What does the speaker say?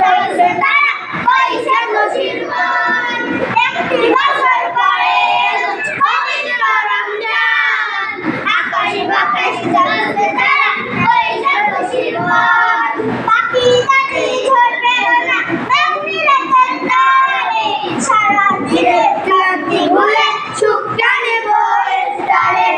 চলছে তারা পয়সা নসিরমান একটি বছর পরে পবিত্র রমজান আকাশে বাতাসে চলছে তারা পয়সা নসিরমান পাখি পাখি ঝরবে না মেঘনিরে তারে সারা দিনে ক্লান্তি ভুলে সুখ টানে বয়ে তারে